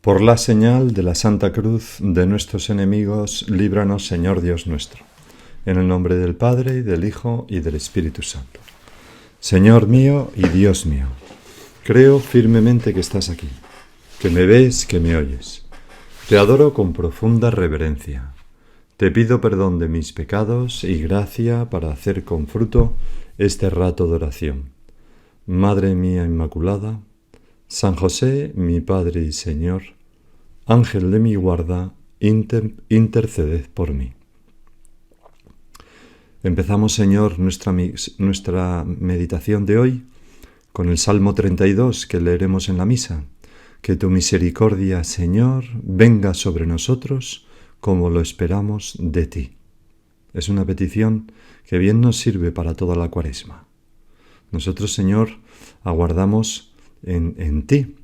Por la señal de la Santa Cruz de nuestros enemigos, líbranos, Señor Dios nuestro. En el nombre del Padre, y del Hijo, y del Espíritu Santo. Señor mío y Dios mío, creo firmemente que estás aquí, que me ves, que me oyes. Te adoro con profunda reverencia. Te pido perdón de mis pecados y gracia para hacer con fruto este rato de oración. Madre mía Inmaculada, San José, mi Padre y Señor, Ángel de mi guarda, interceded por mí. Empezamos, Señor, nuestra meditación de hoy con el Salmo 32 que leeremos en la misa. Que tu misericordia, Señor, venga sobre nosotros como lo esperamos de ti. Es una petición que bien nos sirve para toda la Cuaresma. Nosotros, Señor, aguardamos en ti,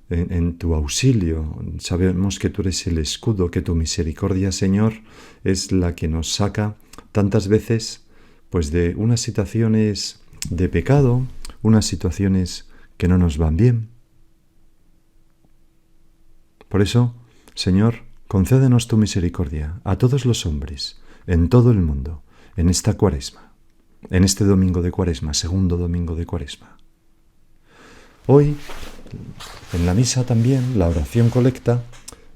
en tu auxilio. Sabemos que tú eres el escudo, que tu misericordia, Señor, es la que nos saca tantas veces pues de unas situaciones de pecado, unas situaciones que no nos van bien. Por eso, Señor, concédenos tu misericordia a todos los hombres, en todo el mundo, en esta Cuaresma, en este domingo de Cuaresma, segundo domingo de Cuaresma. Hoy, en la misa también, la oración colecta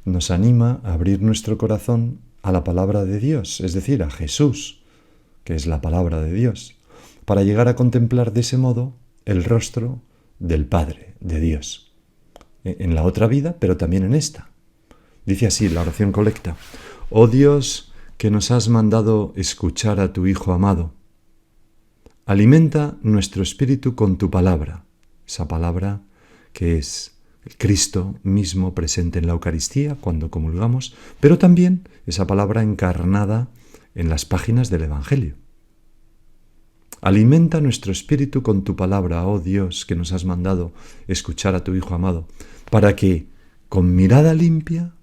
nos anima a abrir nuestro corazón a la palabra de Dios, es decir, a Jesús, que es la palabra de Dios, para llegar a contemplar de ese modo el rostro del Padre, de Dios, en la otra vida, pero también en esta. Dice así la oración colecta: Oh Dios, que nos has mandado escuchar a tu Hijo amado, alimenta nuestro espíritu con tu palabra, esa palabra que es el Cristo mismo presente en la Eucaristía cuando comulgamos, pero también esa palabra encarnada en las páginas del Evangelio. Alimenta nuestro espíritu con tu palabra, oh Dios, que nos has mandado escuchar a tu Hijo amado, para que con mirada limpia,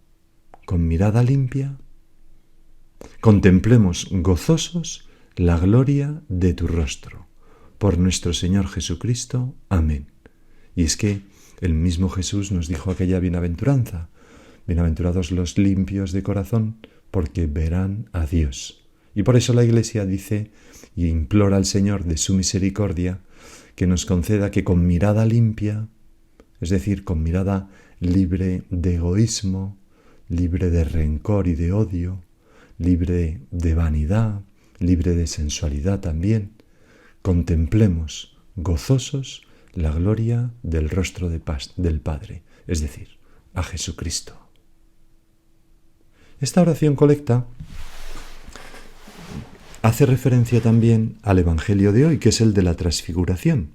contemplemos gozosos la gloria de tu rostro. Por nuestro Señor Jesucristo. Amén. Y es que el mismo Jesús nos dijo aquella bienaventuranza: bienaventurados los limpios de corazón, porque verán a Dios. Y por eso la Iglesia dice y implora al Señor de su misericordia que nos conceda que con mirada limpia, es decir, con mirada libre de egoísmo, libre de rencor y de odio, libre de vanidad, libre de sensualidad también, contemplemos gozosos la gloria del rostro del Padre, es decir, a Jesucristo. Esta oración colecta hace referencia también al Evangelio de hoy, que es el de la Transfiguración.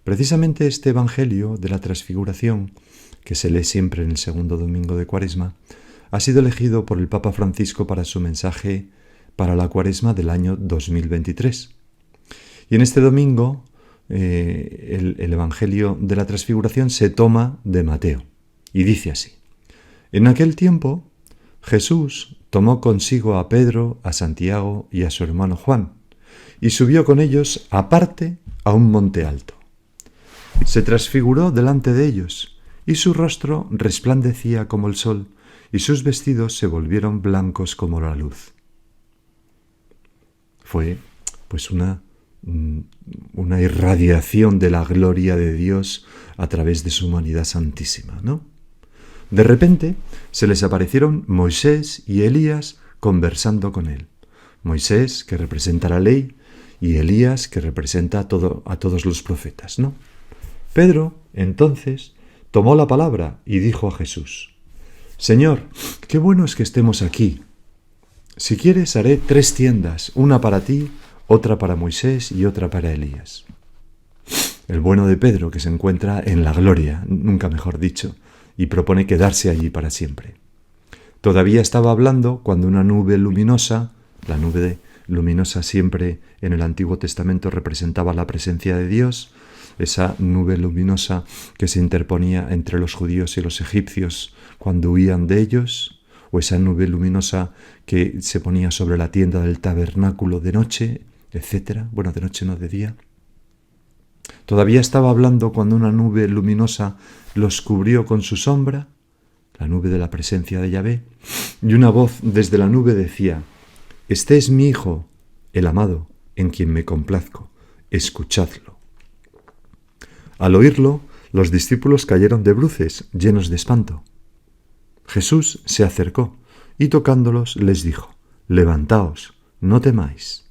Precisamente este Evangelio de la Transfiguración, que se lee siempre en el segundo domingo de Cuaresma, ha sido elegido por el Papa Francisco para su mensaje para la Cuaresma del año 2023. Y en este domingo el Evangelio de la Transfiguración se toma de Mateo y dice así: En aquel tiempo Jesús tomó consigo a Pedro, a Santiago y a su hermano Juan y subió con ellos aparte a un monte alto. Se transfiguró delante de ellos y su rostro resplandecía como el sol y sus vestidos se volvieron blancos como la luz. Fue pues una irradiación de la gloria de Dios a través de su humanidad santísima, ¿no? De repente se les aparecieron Moisés y Elías conversando con él. Moisés, que representa la ley, y Elías, que representa a todos los profetas, ¿no? Pedro, entonces, tomó la palabra y dijo a Jesús: Señor, qué bueno es que estemos aquí. Si quieres, haré 3 tiendas, una para ti, otra para Moisés y otra para Elías. El bueno de Pedro, que se encuentra en la gloria, nunca mejor dicho, y propone quedarse allí para siempre. Todavía estaba hablando cuando una nube luminosa, la nube luminosa siempre en el Antiguo Testamento representaba la presencia de Dios, esa nube luminosa que se interponía entre los judíos y los egipcios cuando huían de ellos, o esa nube luminosa que se ponía sobre la tienda del tabernáculo de noche, etc. Bueno, de noche no, de día. Todavía estaba hablando cuando una nube luminosa los cubrió con su sombra, la nube de la presencia de Yahvé, y una voz desde la nube decía: «Este es mi Hijo, el amado, en quien me complazco, escuchadlo». Al oírlo, los discípulos cayeron de bruces, llenos de espanto. Jesús se acercó y tocándolos les dijo: «Levantaos, no temáis».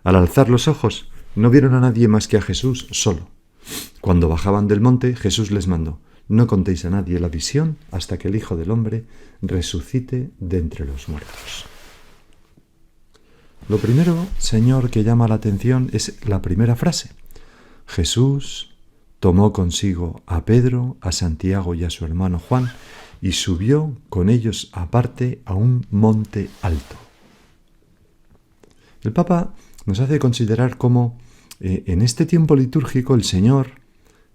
Al alzar los ojos, no vieron a nadie más que a Jesús solo. Cuando bajaban del monte, Jesús les mandó: «No contéis a nadie la visión hasta que el Hijo del Hombre resucite de entre los muertos». Lo primero, Señor, que llama la atención es la primera frase. Jesús tomó consigo a Pedro, a Santiago y a su hermano Juan y subió con ellos aparte a un monte alto. El Papa nos hace considerar cómo en este tiempo litúrgico el Señor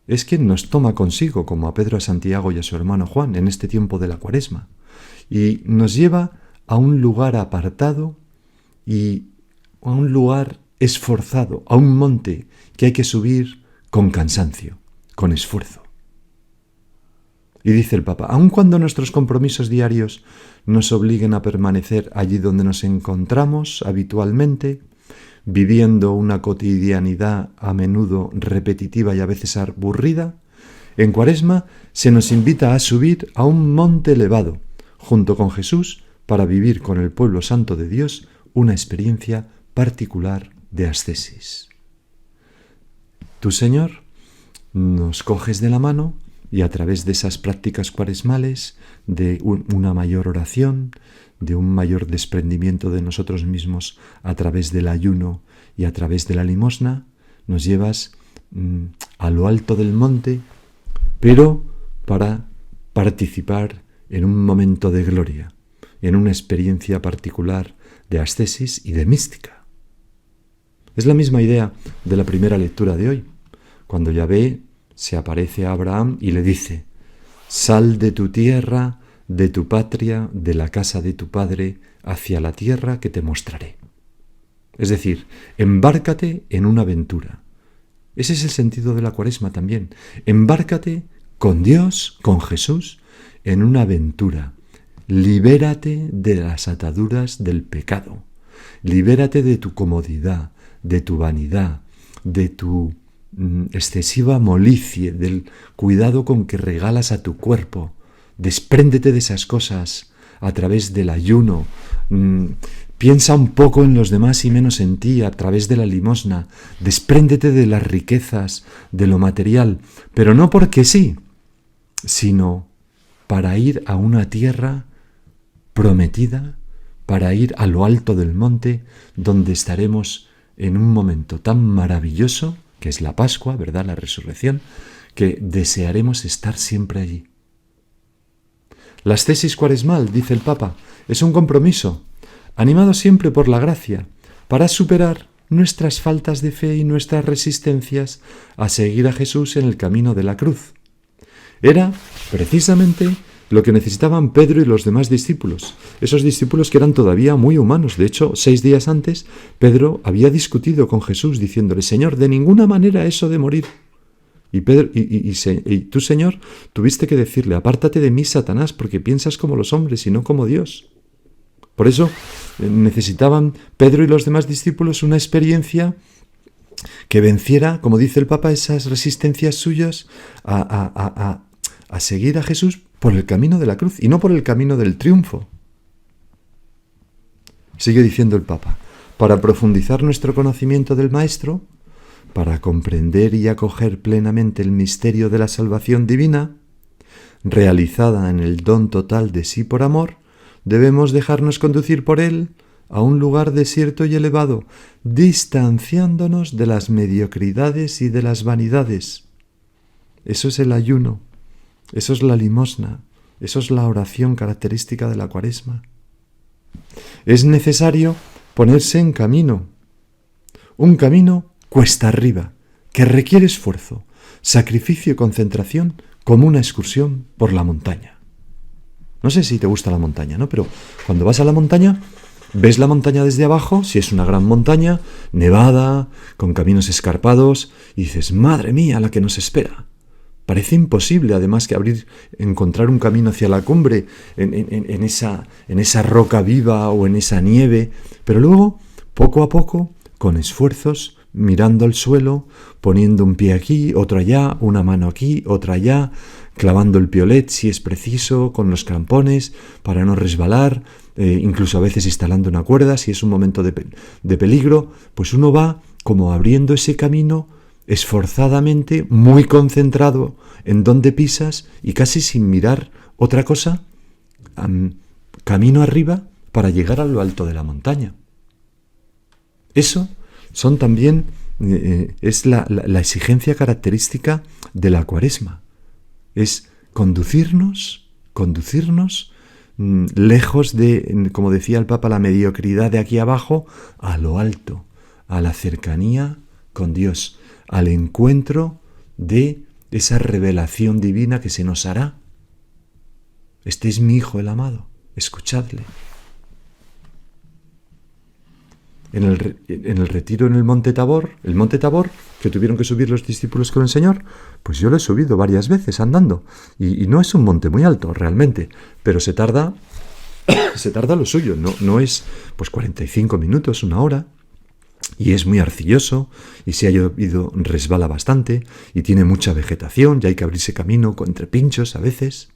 es quien nos toma consigo, como a Pedro, a Santiago y a su hermano Juan, en este tiempo de la Cuaresma, y nos lleva a un lugar apartado y a un lugar esforzado, a un monte que hay que subir con cansancio, con esfuerzo. Y dice el Papa: aun cuando nuestros compromisos diarios nos obliguen a permanecer allí donde nos encontramos habitualmente, viviendo una cotidianidad a menudo repetitiva y a veces aburrida, en Cuaresma se nos invita a subir a un monte elevado, junto con Jesús, para vivir con el pueblo santo de Dios una experiencia particular de ascesis. Tú, Señor, nos coges de la mano y a través de esas prácticas cuaresmales, de una mayor oración, de un mayor desprendimiento de nosotros mismos a través del ayuno y a través de la limosna, nos llevas a lo alto del monte, pero para participar en un momento de gloria, en una experiencia particular de ascesis y de mística. Es la misma idea de la primera lectura de hoy, cuando Yahvé se aparece a Abraham y le dice: «Sal de tu tierra, de tu patria, de la casa de tu padre, hacia la tierra que te mostraré». Es decir, embárcate en una aventura. Ese es el sentido de la Cuaresma también. Embárcate con Dios, con Jesús, en una aventura. Libérate de las ataduras del pecado. Libérate de tu comodidad, de tu vanidad, de tu excesiva molicie, del cuidado con que regalas a tu cuerpo. Despréndete de esas cosas a través del ayuno. Piensa un poco en los demás y menos en ti a través de la limosna. Despréndete de las riquezas, de lo material, pero no porque sí, sino para ir a una tierra prometida, para ir a lo alto del monte, donde estaremos en un momento tan maravilloso, que es la Pascua, ¿verdad?, la resurrección, que desearemos estar siempre allí. La ascesis cuaresmal, dice el Papa, es un compromiso, animado siempre por la gracia, para superar nuestras faltas de fe y nuestras resistencias a seguir a Jesús en el camino de la cruz. Era, precisamente, lo que necesitaban Pedro y los demás discípulos, esos discípulos que eran todavía muy humanos. De hecho, 6 días antes, Pedro había discutido con Jesús diciéndole: «Señor, de ninguna manera eso de morir». Y tú, Señor, tuviste que decirle: «Apártate de mí, Satanás, porque piensas como los hombres y no como Dios». Por eso necesitaban Pedro y los demás discípulos una experiencia que venciera, como dice el Papa, esas resistencias suyas a seguir a Jesús por el camino de la cruz y no por el camino del triunfo. Sigue diciendo el Papa: para profundizar nuestro conocimiento del Maestro, para comprender y acoger plenamente el misterio de la salvación divina, realizada en el don total de sí por amor, debemos dejarnos conducir por él a un lugar desierto y elevado, distanciándonos de las mediocridades y de las vanidades. Eso es el ayuno, eso es la limosna, eso es la oración característica de la Cuaresma. Es necesario ponerse en camino, un camino cuesta arriba, que requiere esfuerzo, sacrificio y concentración, como una excursión por la montaña. No sé si te gusta la montaña, ¿no? Pero cuando vas a la montaña, ves la montaña desde abajo, si es una gran montaña, nevada, con caminos escarpados, y dices: «Madre mía, la que nos espera». Parece imposible, además, que encontrar un camino hacia la cumbre en esa roca viva o en esa nieve, pero luego, poco a poco, con esfuerzos, mirando al suelo, poniendo un pie aquí, otro allá, una mano aquí, otra allá, clavando el piolet si es preciso, con los crampones para no resbalar, incluso a veces instalando una cuerda si es un momento de peligro, pues uno va como abriendo ese camino esforzadamente, muy concentrado en dónde pisas y casi sin mirar otra cosa, camino arriba para llegar a lo alto de la montaña. Eso son también, es la exigencia característica de la Cuaresma. Es conducirnos lejos de, como decía el Papa, la mediocridad de aquí abajo, a lo alto, a la cercanía con Dios, al encuentro de esa revelación divina que se nos hará. Este es mi Hijo el amado, escuchadle. En el retiro en el Monte Tabor, que tuvieron que subir los discípulos con el Señor, pues yo lo he subido varias veces andando. Y no es un monte muy alto realmente, pero se tarda lo suyo. No es pues 45 minutos, una hora. Y es muy arcilloso, y si ha llovido resbala bastante, y tiene mucha vegetación, y hay que abrirse camino entre pinchos a veces.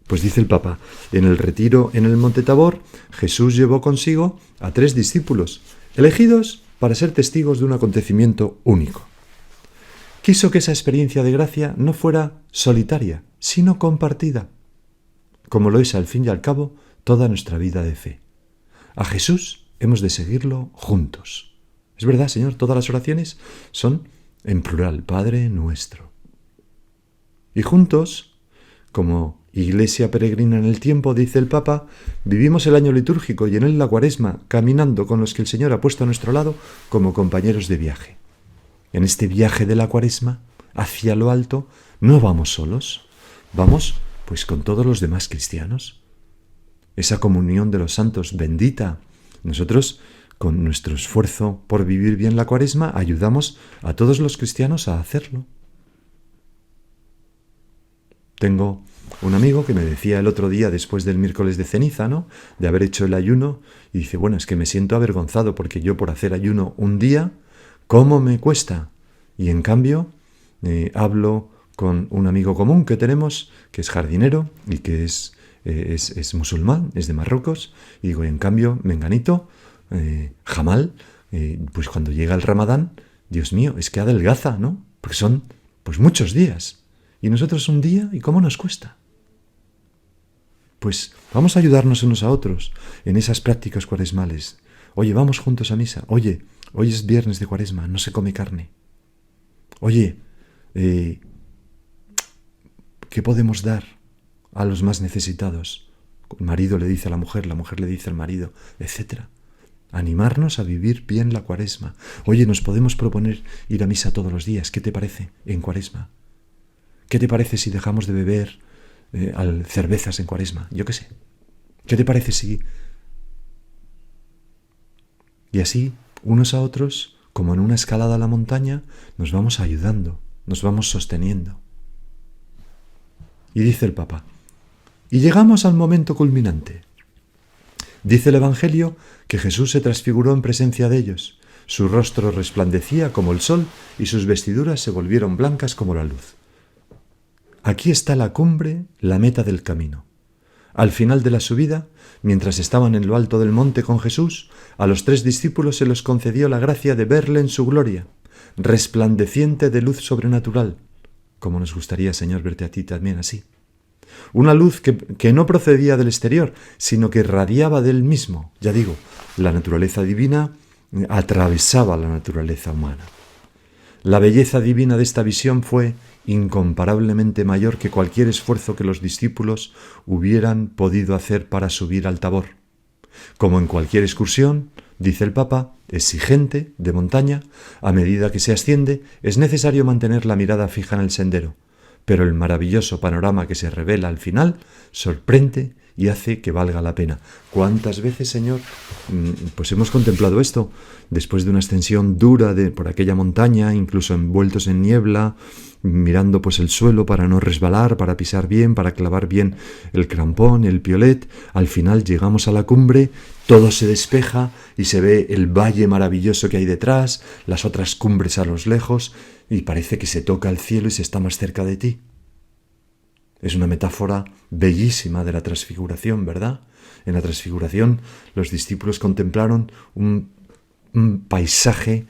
Pues dice el Papa, en el retiro en el Monte Tabor, Jesús llevó consigo a 3 discípulos, elegidos para ser testigos de un acontecimiento único. Quiso que esa experiencia de gracia no fuera solitaria, sino compartida, como lo es al fin y al cabo toda nuestra vida de fe. A Jesús hemos de seguirlo juntos. Es verdad, Señor, todas las oraciones son en plural, Padre nuestro. Y juntos, como Iglesia peregrina en el tiempo, dice el Papa, vivimos el año litúrgico y en él la Cuaresma, caminando con los que el Señor ha puesto a nuestro lado como compañeros de viaje. En este viaje de la Cuaresma, hacia lo alto, no vamos solos, vamos pues con todos los demás cristianos. Esa comunión de los santos bendita. Nosotros, con nuestro esfuerzo por vivir bien la Cuaresma, ayudamos a todos los cristianos a hacerlo. Tengo un amigo que me decía el otro día, después del miércoles de ceniza, ¿no?, de haber hecho el ayuno, y dice, bueno, es que me siento avergonzado porque yo por hacer ayuno un día, ¿cómo me cuesta? Y en cambio, hablo con un amigo común que tenemos, que es jardinero y que es musulmán, es de Marruecos, y digo, en cambio, menganito, Jamal, pues cuando llega el Ramadán, Dios mío, es que adelgaza, ¿no? Porque son pues muchos días. Y nosotros un día, ¿y cómo nos cuesta? Pues vamos a ayudarnos unos a otros en esas prácticas cuaresmales. Oye, vamos juntos a misa. Oye, hoy es viernes de Cuaresma, no se come carne. Oye, ¿qué podemos dar a los más necesitados? El marido le dice a la mujer le dice al marido, etc. Animarnos a vivir bien la Cuaresma. Oye, nos podemos proponer ir a misa todos los días. ¿Qué te parece en Cuaresma? ¿Qué te parece si dejamos de beber cervezas en Cuaresma? Yo qué sé. ¿Qué te parece si...? Y así, unos a otros, como en una escalada a la montaña, nos vamos ayudando, nos vamos sosteniendo. Y dice el Papa, y llegamos al momento culminante. Dice el Evangelio que Jesús se transfiguró en presencia de ellos. Su rostro resplandecía como el sol y sus vestiduras se volvieron blancas como la luz. Aquí está la cumbre, la meta del camino. Al final de la subida, mientras estaban en lo alto del monte con Jesús, a los 3 discípulos se les concedió la gracia de verle en su gloria, resplandeciente de luz sobrenatural, como nos gustaría, Señor, verte a ti también así. Una luz que no procedía del exterior, sino que irradiaba del mismo. Ya digo, la naturaleza divina atravesaba la naturaleza humana. La belleza divina de esta visión fue incomparablemente mayor que cualquier esfuerzo que los discípulos hubieran podido hacer para subir al Tabor. Como en cualquier excursión, dice el Papa, exigente, de montaña, a medida que se asciende, es necesario mantener la mirada fija en el sendero, pero el maravilloso panorama que se revela al final sorprende y hace que valga la pena. ¿Cuántas veces, Señor, pues hemos contemplado esto? Después de una ascensión dura por aquella montaña, incluso envueltos en niebla, mirando pues el suelo para no resbalar, para pisar bien, para clavar bien el crampón, el piolet. Al final llegamos a la cumbre, todo se despeja y se ve el valle maravilloso que hay detrás, las otras cumbres a los lejos, y parece que se toca el cielo y se está más cerca de ti. Es una metáfora bellísima de la transfiguración, ¿verdad? En la transfiguración los discípulos contemplaron un paisaje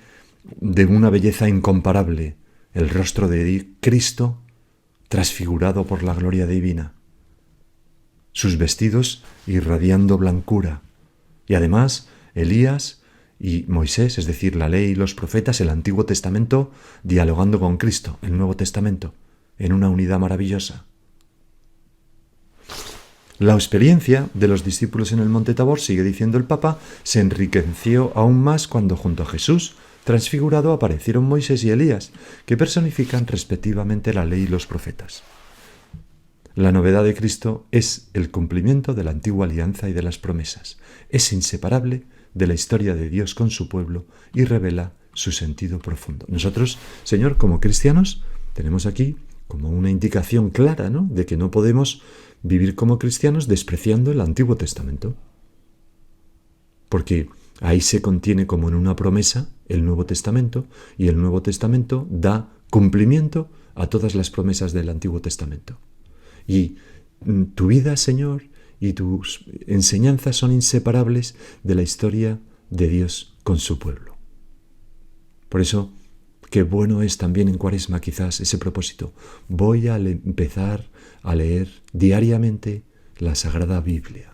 de una belleza incomparable, el rostro de Cristo transfigurado por la gloria divina, sus vestidos irradiando blancura, y además Elías y Moisés, es decir, la ley y los profetas, el Antiguo Testamento, dialogando con Cristo, el Nuevo Testamento, en una unidad maravillosa. La experiencia de los discípulos en el Monte Tabor, sigue diciendo el Papa, se enriqueció aún más cuando junto a Jesús transfigurado aparecieron Moisés y Elías, que personifican respectivamente la ley y los profetas. La novedad de Cristo es el cumplimiento de la antigua alianza y de las promesas. Es inseparable de la historia de Dios con su pueblo y revela su sentido profundo. Nosotros, Señor, como cristianos, tenemos aquí como una indicación clara, ¿no?, de que no podemos vivir como cristianos despreciando el Antiguo Testamento. Porque ahí se contiene como en una promesa el Nuevo Testamento, y el Nuevo Testamento da cumplimiento a todas las promesas del Antiguo Testamento. Y tu vida, Señor, y tus enseñanzas son inseparables de la historia de Dios con su pueblo. Por eso, qué bueno es también en Cuaresma quizás ese propósito. Voy a empezar a leer diariamente la Sagrada Biblia.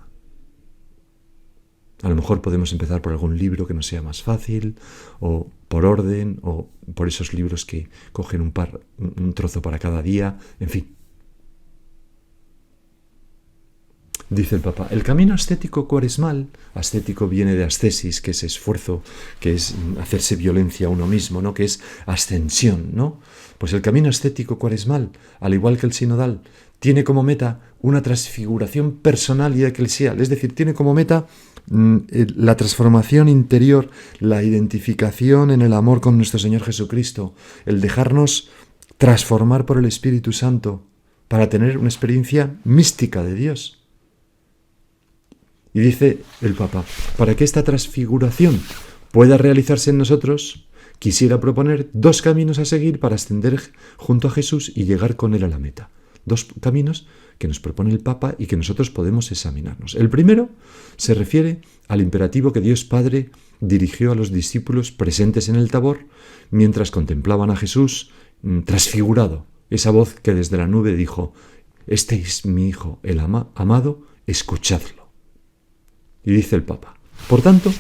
A lo mejor podemos empezar por algún libro que nos sea más fácil, o por orden, o por esos libros que cogen un trozo para cada día, en fin. Dice el Papa, el camino ascético cuaresmal, ascético viene de ascesis, que es esfuerzo, que es hacerse violencia a uno mismo, ¿no?, que es ascensión, ¿no? Pues el camino ascético cuaresmal, al igual que el sinodal, tiene como meta una transfiguración personal y eclesial, es decir, tiene como meta la transformación interior, la identificación en el amor con nuestro Señor Jesucristo, el dejarnos transformar por el Espíritu Santo para tener una experiencia mística de Dios. Y dice el Papa, para que esta transfiguración pueda realizarse en nosotros, quisiera proponer 2 caminos a seguir para ascender junto a Jesús y llegar con Él a la meta. 2 caminos que nos propone el Papa y que nosotros podemos examinarnos. El primero se refiere al imperativo que Dios Padre dirigió a los discípulos presentes en el Tabor mientras contemplaban a Jesús transfigurado. Esa voz que desde la nube dijo, este es mi Hijo, el amado, escuchadlo. Y dice el Papa, por tanto,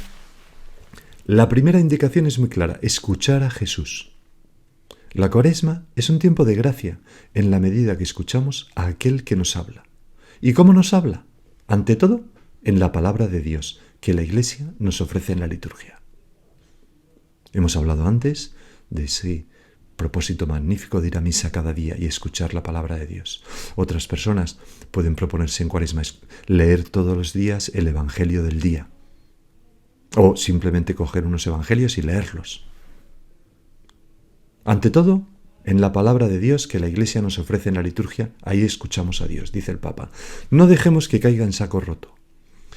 la primera indicación es muy clara, escuchar a Jesús. La Cuaresma es un tiempo de gracia en la medida que escuchamos a aquel que nos habla. ¿Y cómo nos habla? Ante todo, en la palabra de Dios, que la Iglesia nos ofrece en la liturgia. Hemos hablado antes de ese propósito magnífico de ir a misa cada día y escuchar la palabra de Dios. Otras personas pueden proponerse en Cuaresma leer todos los días el Evangelio del día, o simplemente coger unos evangelios y leerlos. Ante todo, en la palabra de Dios que la Iglesia nos ofrece en la liturgia, ahí escuchamos a Dios, dice el Papa. No dejemos que caiga en saco roto.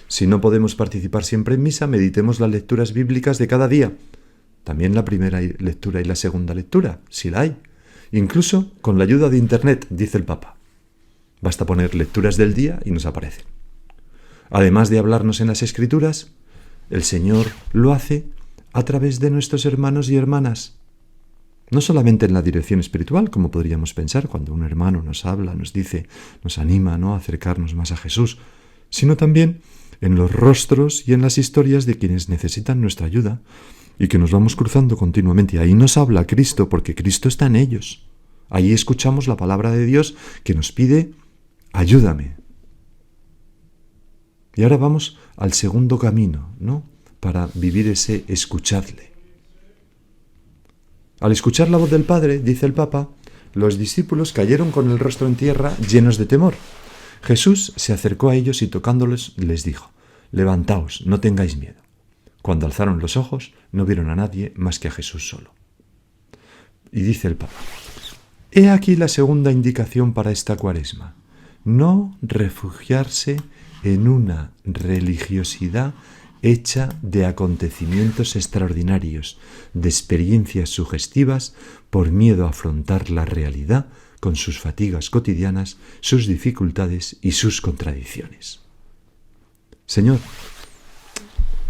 Si no podemos participar siempre en misa, meditemos las lecturas bíblicas de cada día. También la primera lectura y la segunda lectura, si la hay. Incluso con la ayuda de Internet, dice el Papa. Basta poner lecturas del día y nos aparecen. Además de hablarnos en las Escrituras, el Señor lo hace a través de nuestros hermanos y hermanas. No solamente en la dirección espiritual, como podríamos pensar cuando un hermano nos habla, nos dice, nos anima, ¿no?, a acercarnos más a Jesús, sino también en los rostros y en las historias de quienes necesitan nuestra ayuda y que nos vamos cruzando continuamente. Ahí nos habla Cristo, porque Cristo está en ellos. Ahí escuchamos la palabra de Dios que nos pide, ayúdame. Y ahora vamos al segundo camino, ¿no?, para vivir ese escuchadle. Al escuchar la voz del Padre, dice el Papa, los discípulos cayeron con el rostro en tierra llenos de temor. Jesús se acercó a ellos y tocándolos les dijo: «Levantaos, no tengáis miedo». Cuando alzaron los ojos, no vieron a nadie más que a Jesús solo. Y dice el Papa: he aquí la segunda indicación para esta Cuaresma: no refugiarse en una religiosidad hecha de acontecimientos extraordinarios, de experiencias sugestivas, por miedo a afrontar la realidad con sus fatigas cotidianas, sus dificultades y sus contradicciones. Señor,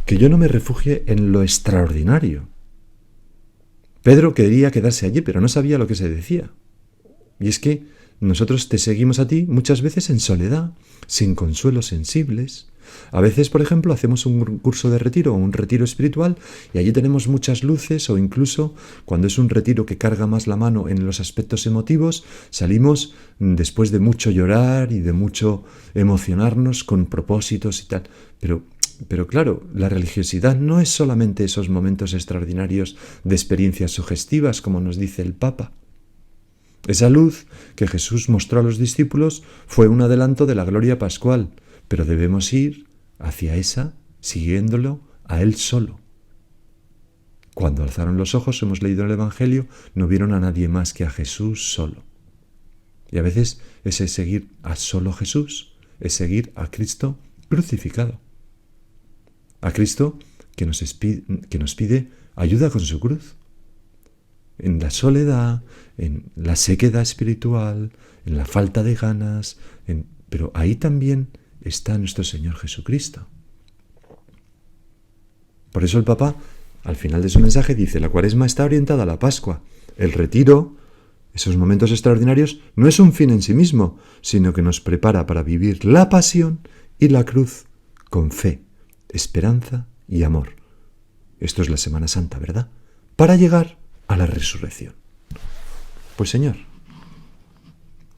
que yo no me refugie en lo extraordinario. Pedro quería quedarse allí, pero no sabía lo que se decía. Y es que nosotros te seguimos a ti muchas veces en soledad, sin consuelos sensibles. A veces, por ejemplo, hacemos un curso de retiro o un retiro espiritual y allí tenemos muchas luces, o incluso cuando es un retiro que carga más la mano en los aspectos emotivos, salimos después de mucho llorar y de mucho emocionarnos con propósitos y tal. Pero claro, la religiosidad no es solamente esos momentos extraordinarios de experiencias sugestivas, como nos dice el Papa. Esa luz que Jesús mostró a los discípulos fue un adelanto de la gloria pascual, pero debemos ir hacia esa siguiéndolo a Él solo. Cuando alzaron los ojos, hemos leído el Evangelio, no vieron a nadie más que a Jesús solo. Y a veces ese seguir a solo Jesús es seguir a Cristo crucificado. A Cristo que nos pide ayuda con su cruz. En la soledad, en la sequedad espiritual, en la falta de ganas, pero ahí también está nuestro Señor Jesucristo. Por eso el Papa, al final de su mensaje, dice: la Cuaresma está orientada a la Pascua. El retiro, esos momentos extraordinarios, no es un fin en sí mismo, sino que nos prepara para vivir la pasión y la cruz con fe, esperanza y amor. Esto es la Semana Santa, ¿verdad? Para llegar a la resurrección. Pues Señor,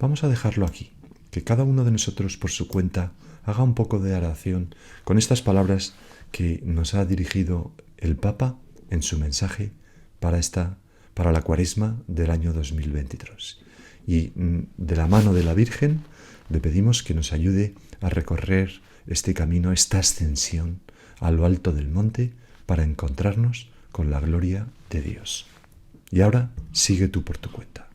vamos a dejarlo aquí, que cada uno de nosotros por su cuenta haga un poco de oración con estas palabras que nos ha dirigido el Papa en su mensaje para la Cuaresma del año 2023. Y de la mano de la Virgen le pedimos que nos ayude a recorrer este camino, esta ascensión a lo alto del monte para encontrarnos con la gloria de Dios. Y ahora sigue tú por tu cuenta.